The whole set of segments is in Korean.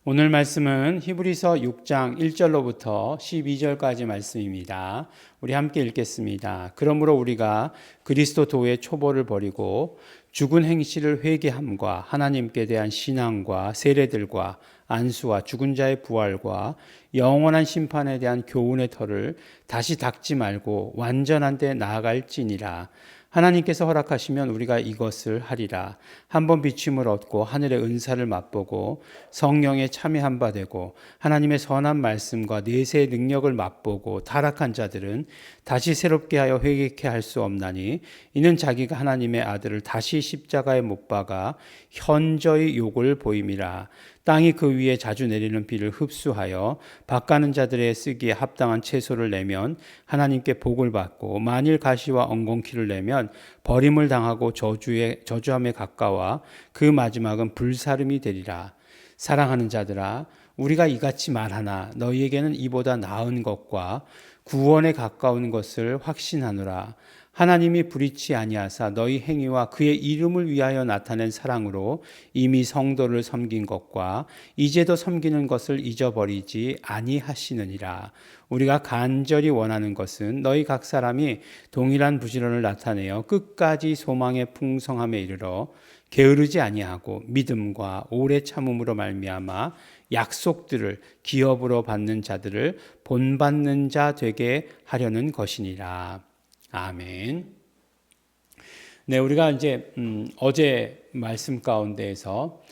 오늘 말씀은 히브리서 6장 1절로부터 12절까지 말씀입니다. 우리 함께 읽겠습니다. 그러므로 우리가 그리스도 도의 초보를 버리고 죽은 행실을 회개함과 하나님께 대한 신앙과 세례들과 안수와 죽은 자의 부활과 영원한 심판에 대한 교훈의 터를 다시 닦지 말고 완전한 데 나아갈지니라. 하나님께서 허락하시면 우리가 이것을 하리라. 한번 비침을 얻고 하늘의 은사를 맛보고 성령에 참여한 바 되고 하나님의 선한 말씀과 내세의 능력을 맛보고 타락한 자들은 다시 새롭게 하여 회개케 할 수 없나니 이는 자기가 하나님의 아들을 다시 십자가에 못 박아 현저히 욕을 보임이라. 땅이 그 위에 자주 내리는 비를 흡수하여 밭가는 자들의 쓰기에 합당한 채소를 내면 하나님께 복을 받고 만일 가시와 엉겅퀴를 내면 버림을 당하고 저주함에 가까워 그 마지막은 불사름이 되리라. 사랑하는 자들아, 우리가 이같이 말하나 너희에게는 이보다 나은 것과 구원에 가까운 것을 확신하노라. 하나님이 불의치 아니하사 너희 행위와 그의 이름을 위하여 나타낸 사랑으로 이미 성도를 섬긴 것과 이제도 섬기는 것을 잊어버리지 아니하시느니라. 우리가 간절히 원하는 것은 너희 각 사람이 동일한 부지런을 나타내어 끝까지 소망의 풍성함에 이르러 게으르지 아니하고 믿음과 오래 참음으로 말미암아 약속들을 기업으로 받는 자들을 본받는 자 되게 하려는 것이니라. 아멘. 네, 우리가 이제 어제 말씀 가운데에서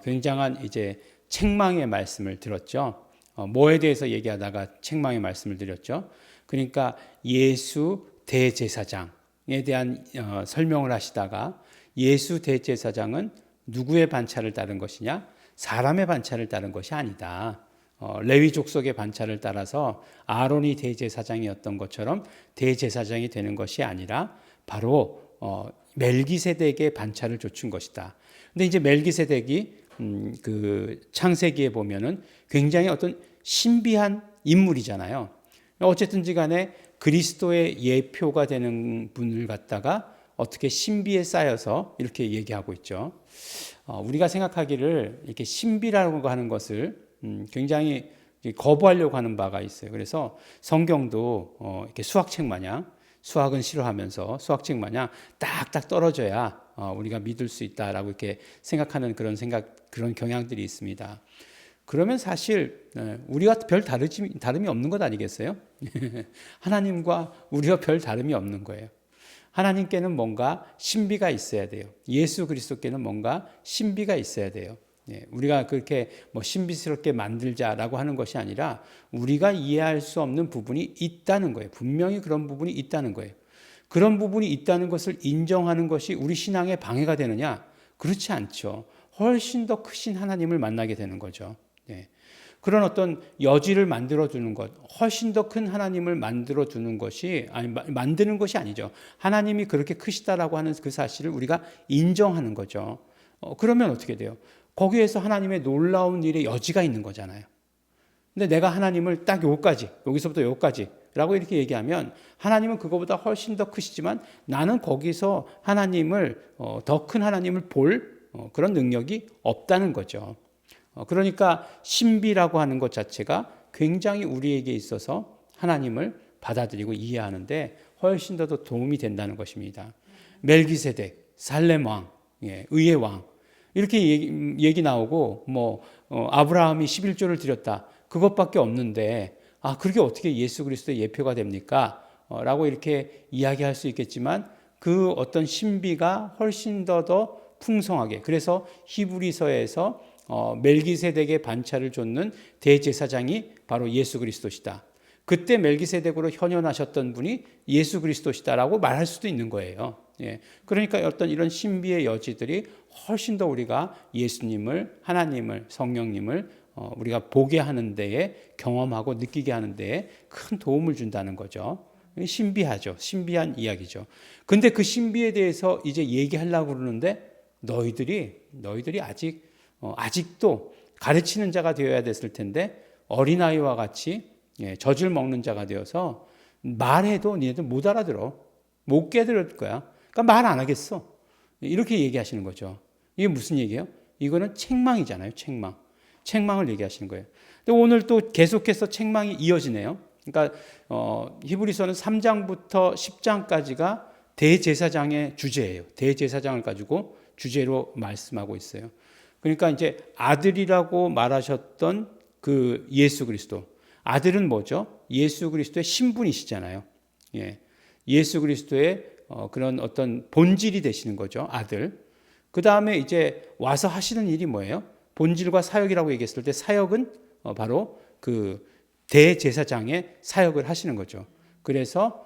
굉장한 이제 책망의 말씀을 들었죠. 뭐에 대해서 얘기하다가 책망의 말씀을 드렸죠. 그러니까 예수 대제사장에 대한 설명을 하시다가 예수 대제사장은 누구의 반차를 따른 것이냐? 사람의 반차를 따른 것이 아니다. 레위 족속의 반차를 따라서 아론이 대제사장이었던 것처럼 대제사장이 되는 것이 아니라 바로 멜기세덱의 반차를 좇은 것이다. 근데 이제 멜기세덱이 그 창세기에 보면은 굉장히 어떤 신비한 인물이잖아요. 어쨌든지 간에 그리스도의 예표가 되는 분을 갖다가 어떻게 신비에 쌓여서 이렇게 얘기하고 있죠. 우리가 생각하기를 이렇게 신비라고 하는 것을 굉장히 거부하려고 하는 바가 있어요. 그래서 성경도 이렇게 수학책 마냥 수학은 싫어하면서 수학책 마냥 딱딱 떨어져야 우리가 믿을 수 있다라고 이렇게 생각하는 그런 경향들이 있습니다. 그러면 사실 우리와 별 다름이 없는 것 아니겠어요? 하나님과 우리와 별 다름이 없는 거예요. 하나님께는 뭔가 신비가 있어야 돼요. 예수 그리스도께는 뭔가 신비가 있어야 돼요. 우리가 그렇게 뭐 신비스럽게 만들자라고 하는 것이 아니라 우리가 이해할 수 없는 부분이 있다는 거예요. 분명히 그런 부분이 있다는 거예요. 그런 부분이 있다는 것을 인정하는 것이 우리 신앙에 방해가 되느냐? 그렇지 않죠. 훨씬 더 크신 하나님을 만나게 되는 거죠. 그런 어떤 여지를 만들어주는 것, 훨씬 더 큰 하나님을 만들어주는 것이, 만드는 것이 아니죠. 하나님이 그렇게 크시다라고 하는 그 사실을 우리가 인정하는 거죠. 그러면 어떻게 돼요? 거기에서 하나님의 놀라운 일의 여지가 있는 거잖아요. 근데 내가 하나님을 딱 요까지, 여기서부터 요까지 라고 이렇게 얘기하면 하나님은 그거보다 훨씬 더 크시지만 나는 거기서 하나님을, 더 큰 하나님을 볼 그런 능력이 없다는 거죠. 그러니까 신비라고 하는 것 자체가 굉장히 우리에게 있어서 하나님을 받아들이고 이해하는데 훨씬 더 도움이 된다는 것입니다. 멜기세덱, 살렘 왕, 의의 왕 이렇게 얘기 나오고 아브라함이 11조를 드렸다. 그것밖에 없는데 그게 어떻게 예수 그리스도의 예표가 됩니까? 라고 이렇게 이야기할 수 있겠지만 그 어떤 신비가 훨씬 더 풍성하게 그래서 히브리서에서 멜기세덱의 반차를 좇는 대제사장이 바로 예수 그리스도시다. 그때 멜기세덱으로 현현하셨던 분이 예수 그리스도시다라고 말할 수도 있는 거예요. 그러니까 어떤 이런 신비의 여지들이 훨씬 더 우리가 예수님을, 하나님을, 성령님을 우리가 보게 하는 데에 경험하고 느끼게 하는 데에 큰 도움을 준다는 거죠. 신비하죠. 신비한 이야기죠. 근데 그 신비에 대해서 이제 얘기하려고 그러는데 너희들이 아직도 가르치는 자가 되어야 됐을 텐데 어린아이와 같이 젖을 먹는 자가 되어서 말해도 니네들 못 알아들어. 못 깨달을 거야. 그러니까 말 안 하겠어. 이렇게 얘기하시는 거죠. 이게 무슨 얘기예요? 이거는 책망이잖아요. 책망. 책망을 얘기하시는 거예요. 근데 오늘 또 계속해서 책망이 이어지네요. 그러니까 히브리서는 3장부터 10장까지가 대제사장의 주제예요. 대제사장을 가지고 주제로 말씀하고 있어요. 그러니까 이제 아들이라고 말하셨던 그 예수 그리스도. 아들은 뭐죠? 예수 그리스도의 신분이시잖아요. 예. 예수 그리스도의 그런 어떤 본질이 되시는 거죠. 아들. 그 다음에 이제 와서 하시는 일이 뭐예요? 본질과 사역이라고 얘기했을 때 사역은 바로 그 대제사장의 사역을 하시는 거죠. 그래서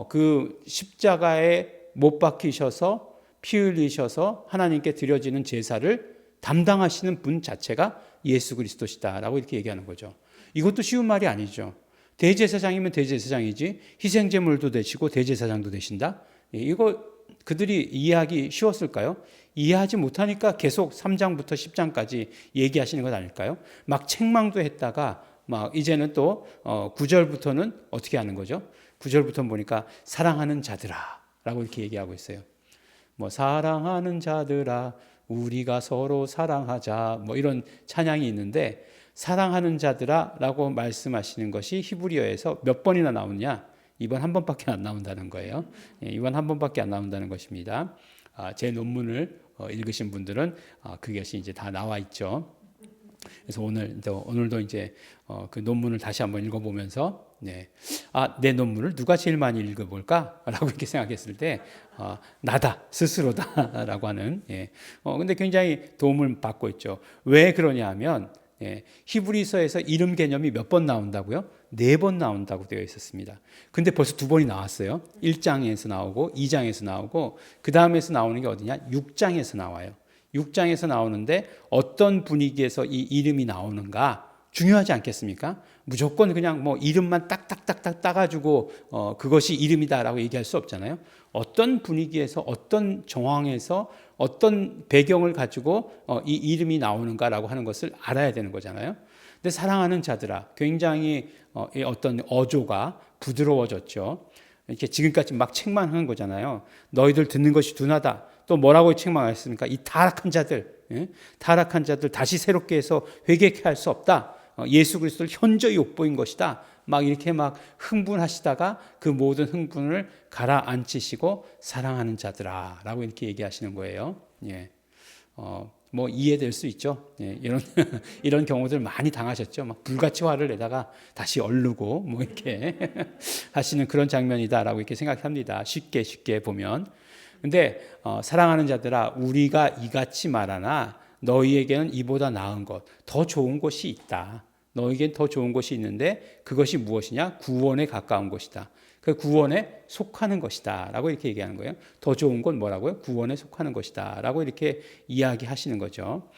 그 십자가에 못 박히셔서 피 흘리셔서 하나님께 드려지는 제사를 담당하시는 분 자체가 예수 그리스도시다라고 이렇게 얘기하는 거죠. 이것도 쉬운 말이 아니죠. 대제사장이면 대제사장이지 희생제물도 되시고 대제사장도 되신다? 이거 그들이 이해하기 쉬웠을까요? 이해하지 못하니까 계속 3장부터 10장까지 얘기하시는 것 아닐까요? 막 책망도 했다가 막 이제는 또 9절부터는 어떻게 하는 거죠? 9절부터 보니까 사랑하는 자들아 라고 이렇게 얘기하고 있어요. 뭐 사랑하는 자들아 우리가 서로 사랑하자 뭐 이런 찬양이 있는데 사랑하는 자들아 라고 말씀하시는 것이 히브리어에서 몇 번이나 나오느냐? 이번 한 번밖에 안 나온다는 거예요. 이번 한 번밖에 안 나온다는 것입니다. 제 논문을 읽으신 분들은 그것이 이제 다 나와 있죠. 그래서 오늘도 이제 그 논문을 다시 한번 읽어보면서 내 논문을 누가 제일 많이 읽어볼까라고 이렇게 생각했을 때 나다 스스로다라고 하는 근데 굉장히 도움을 받고 있죠. 왜 그러냐하면 히브리서에서 이름 개념이 몇 번 나온다고요? 4번 나온다고 되어 있었습니다. 근데 벌써 2번이 나왔어요. 1장에서 나오고 2장에서 나오고 그 다음에서 나오는 게 어디냐? 6장에서 나와요. 6장에서 나오는데 어떤 분위기에서 이 이름이 나오는가 중요하지 않겠습니까? 무조건 그냥 뭐 이름만 딱딱딱딱 따가지고 그것이 이름이다라고 얘기할 수 없잖아요. 어떤 분위기에서 어떤 정황에서 어떤 배경을 가지고 이 이름이 나오는가라고 하는 것을 알아야 되는 거잖아요. 근데 사랑하는 자들아 굉장히 어떤 어조가 부드러워졌죠. 이렇게 지금까지 막 책망한 거잖아요. 너희들 듣는 것이 둔하다. 또 뭐라고 책망했습니까? 이 타락한 자들, 타락한 자들 다시 새롭게 해서 회개케 할 수 없다. 예수 그리스도를 현저히 욕보인 것이다. 막 이렇게 막 흥분하시다가 그 모든 흥분을 가라앉히시고 사랑하는 자들아라고 이렇게 얘기하시는 거예요. 뭐 이해될 수 있죠. 이런 경우들 많이 당하셨죠. 막 불같이 화를 내다가 다시 얼르고 뭐 이렇게 하시는 그런 장면이다라고 이렇게 생각합니다. 쉽게 보면. 근데 사랑하는 자들아 우리가 이같이 말하나 너희에게는 이보다 나은 것, 더 좋은 것이 있다. 너희에겐 더 좋은 것이 있는데 그것이 무엇이냐? 구원에 가까운 것이다. 그 구원에 속하는 것이다 라고 이렇게 얘기하는 거예요. 더 좋은 건 뭐라고요? 구원에 속하는 것이다 라고 이렇게 이야기하시는 거죠.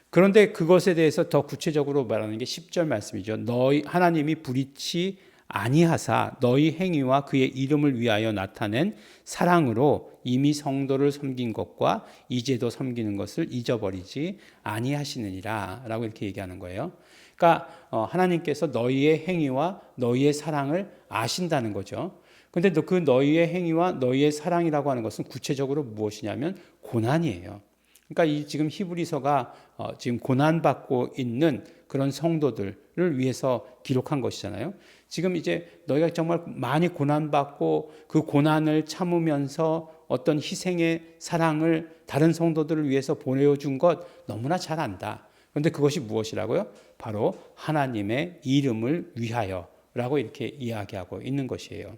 그런데 그것에 대해서 더 구체적으로 말하는 게 10절 말씀이죠. 너희 하나님이 불의치 아니하사 너희 행위와 그의 이름을 위하여 나타낸 사랑으로 이미 성도를 섬긴 것과 이제도 섬기는 것을 잊어버리지 아니하시느니라 라고 이렇게 얘기하는 거예요. 그러니까 하나님께서 너희의 행위와 너희의 사랑을 아신다는 거죠. 그런데 그 너희의 행위와 너희의 사랑이라고 하는 것은 구체적으로 무엇이냐면 고난이에요. 그러니까 이 지금 히브리서가 지금 고난받고 있는 그런 성도들을 위해서 기록한 것이잖아요. 지금 이제 너희가 정말 많이 고난받고 그 고난을 참으면서 어떤 희생의 사랑을 다른 성도들을 위해서 보내준 것 너무나 잘 안다. 그런데 그것이 무엇이라고요? 바로 하나님의 이름을 위하여라고 이렇게 이야기하고 있는 것이에요.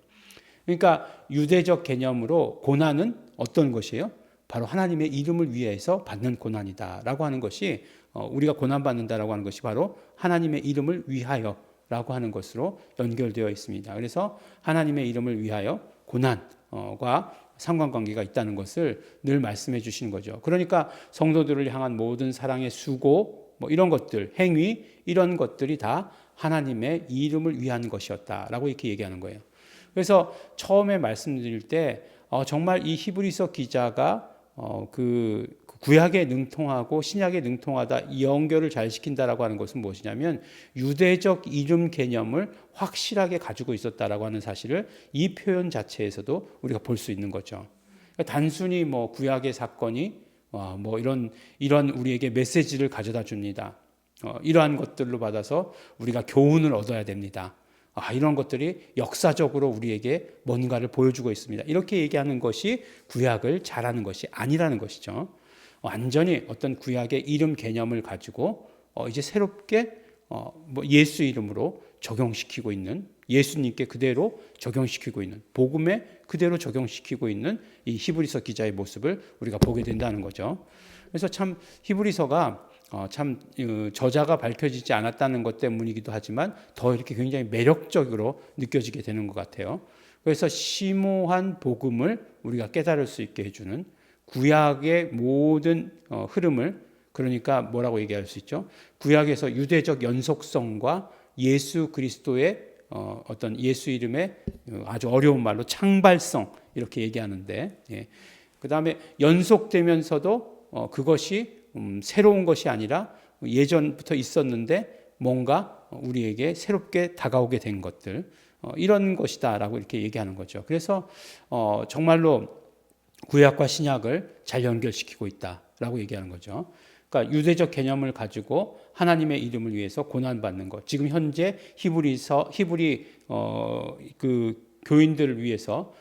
그러니까 유대적 개념으로 고난은 어떤 것이에요? 바로 하나님의 이름을 위해서 받는 고난이다라고 하는 것이 우리가 고난받는다라고 하는 것이 바로 하나님의 이름을 위하여라고 하는 것으로 연결되어 있습니다. 그래서 하나님의 이름을 위하여 고난과 상관관계가 있다는 것을 늘 말씀해 주시는 거죠. 그러니까 성도들을 향한 모든 사랑의 수고 뭐 이런 것들, 행위 이런 것들이 다 하나님의 이름을 위한 것이었다라고 이렇게 얘기하는 거예요. 그래서 처음에 말씀드릴 때 정말 이 히브리서 기자가 그 구약에 능통하고 신약에 능통하다 이 연결을 잘 시킨다라고 하는 것은 무엇이냐면 유대적 이름 개념을 확실하게 가지고 있었다라고 하는 사실을 이 표현 자체에서도 우리가 볼 수 있는 거죠. 그러니까 단순히 뭐 구약의 사건이 뭐 이런 우리에게 메시지를 가져다 줍니다. 이러한 것들로 받아서 우리가 교훈을 얻어야 됩니다. 이런 것들이 역사적으로 우리에게 뭔가를 보여주고 있습니다. 이렇게 얘기하는 것이 구약을 잘하는 것이 아니라는 것이죠. 완전히 어떤 구약의 이름 개념을 가지고 이제 새롭게 예수 이름으로 적용시키고 있는, 예수님께 그대로 적용시키고 있는, 복음에 그대로 적용시키고 있는 이 히브리서 기자의 모습을 우리가 보게 된다는 거죠. 그래서 참 히브리서가 참 저자가 밝혀지지 않았다는 것 때문이기도 하지만 더 이렇게 굉장히 매력적으로 느껴지게 되는 것 같아요. 그래서 심오한 복음을 우리가 깨달을 수 있게 해주는, 구약의 모든 흐름을, 그러니까 뭐라고 얘기할 수 있죠? 구약에서 유대적 연속성과 예수 그리스도의 어떤 예수 이름의 아주 어려운 말로 창발성, 이렇게 얘기하는데, 그 다음에 연속되면서도 그것이 새로운 것이 아니라 예전부터 있었는데 뭔가 우리에게 새롭게 다가오게 된 것들, 이런 것이다라고 이렇게 얘기하는 거죠. 그래서 정말로 구약과 신약을 잘 연결시키고 있다라고 얘기하는 거죠. 그러니까 유대적 개념을 가지고 하나님의 이름을 위해서 고난받는 것, 지금 현재 히브리 그 교인들을 위해서,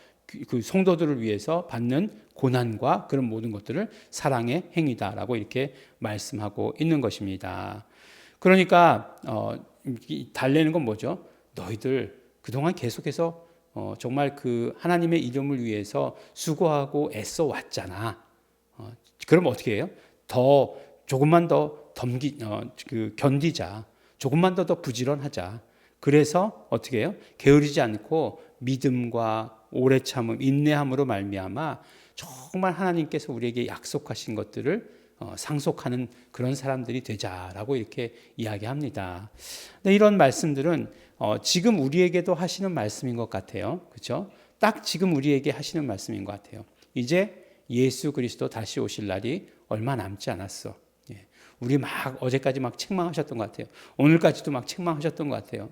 그 성도들을 위해서 받는 고난과 그런 모든 것들을 사랑의 행위다라고 이렇게 말씀하고 있는 것입니다. 그러니까 달래는 건 뭐죠? 너희들 그동안 계속해서 정말 그 하나님의 이름을 위해서 수고하고 애써 왔잖아. 그럼 어떻게 해요? 조금만 더 견디자. 조금만 더 부지런하자. 그래서 어떻게 해요? 게으르지 않고 믿음과 오래 참음, 인내함으로 말미암아 정말 하나님께서 우리에게 약속하신 것들을 상속하는 그런 사람들이 되자라고 이렇게 이야기합니다. 근데 이런 말씀들은 지금 우리에게도 하시는 말씀인 것 같아요. 그렇죠? 딱 지금 우리에게 하시는 말씀인 것 같아요. 이제 예수 그리스도 다시 오실 날이 얼마 남지 않았어. 우리 어제까지 책망하셨던 것 같아요. 오늘까지도 책망하셨던 것 같아요.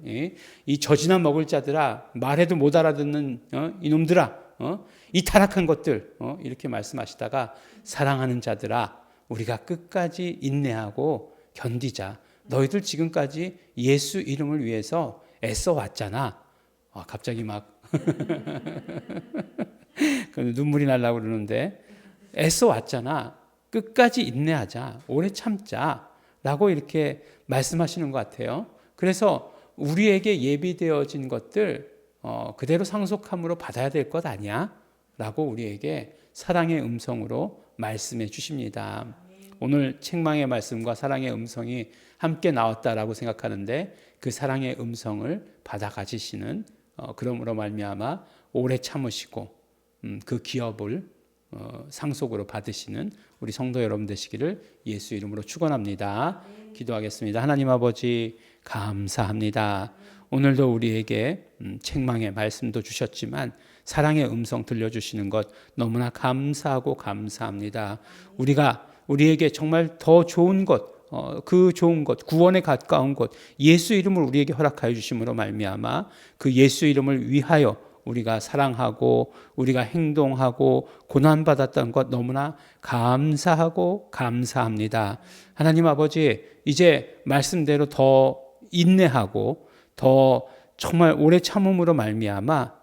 이 젖이나 먹을 자들아, 말해도 못 알아듣는 이놈들아, 이 타락한 것들, 이렇게 말씀하시다가 사랑하는 자들아, 우리가 끝까지 인내하고 견디자. 너희들 지금까지 예수 이름을 위해서 애써 왔잖아. 갑자기 눈물이 나려고 그러는데, 애써 왔잖아. 끝까지 인내하자, 오래 참자 라고 이렇게 말씀하시는 것 같아요. 그래서 우리에게 예비되어진 것들 그대로 상속함으로 받아야 될 것 아니야? 라고 우리에게 사랑의 음성으로 말씀해 주십니다. 오늘 책망의 말씀과 사랑의 음성이 함께 나왔다라고 생각하는데, 그 사랑의 음성을 받아 가지시는, 그러므로 말미암아 오래 참으시고 그 기업을 상속으로 받으시는 우리 성도 여러분 되시기를 예수 이름으로 축원합니다. 기도하겠습니다. 하나님 아버지 감사합니다. 오늘도 우리에게 책망의 말씀도 주셨지만 사랑의 음성 들려주시는 것 너무나 감사하고 감사합니다. 우리에게 정말 더 좋은 것, 그 좋은 것, 구원에 가까운 것, 예수 이름을 우리에게 허락하여 주심으로 말미암아 그 예수 이름을 위하여 우리가 사랑하고 우리가 행동하고 고난받았던 것 너무나 감사하고 감사합니다. 하나님 아버지, 이제 말씀대로 더 인내하고 더 정말 오래 참음으로 말미암아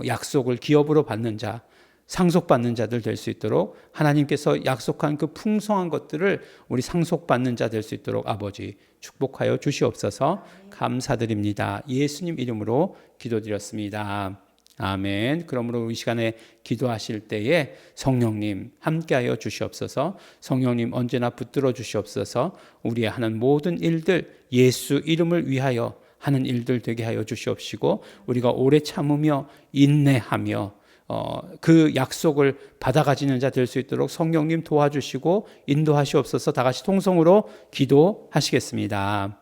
약속을 기업으로 받는 자, 상속받는 자들 될 수 있도록 하나님께서 약속한 그 풍성한 것들을 우리 상속받는 자 될 수 있도록 아버지 축복하여 주시옵소서. 감사드립니다. 예수님 이름으로 기도드렸습니다. 아멘. 그러므로 이 시간에 기도하실 때에 성령님 함께하여 주시옵소서. 성령님 언제나 붙들어 주시옵소서. 우리의 하는 모든 일들 예수 이름을 위하여 하는 일들 되게 하여 주시옵시고, 우리가 오래 참으며 인내하며 그 약속을 받아 가지는 자 될 수 있도록 성령님 도와주시고 인도하시옵소서. 다 같이 통성으로 기도하시겠습니다.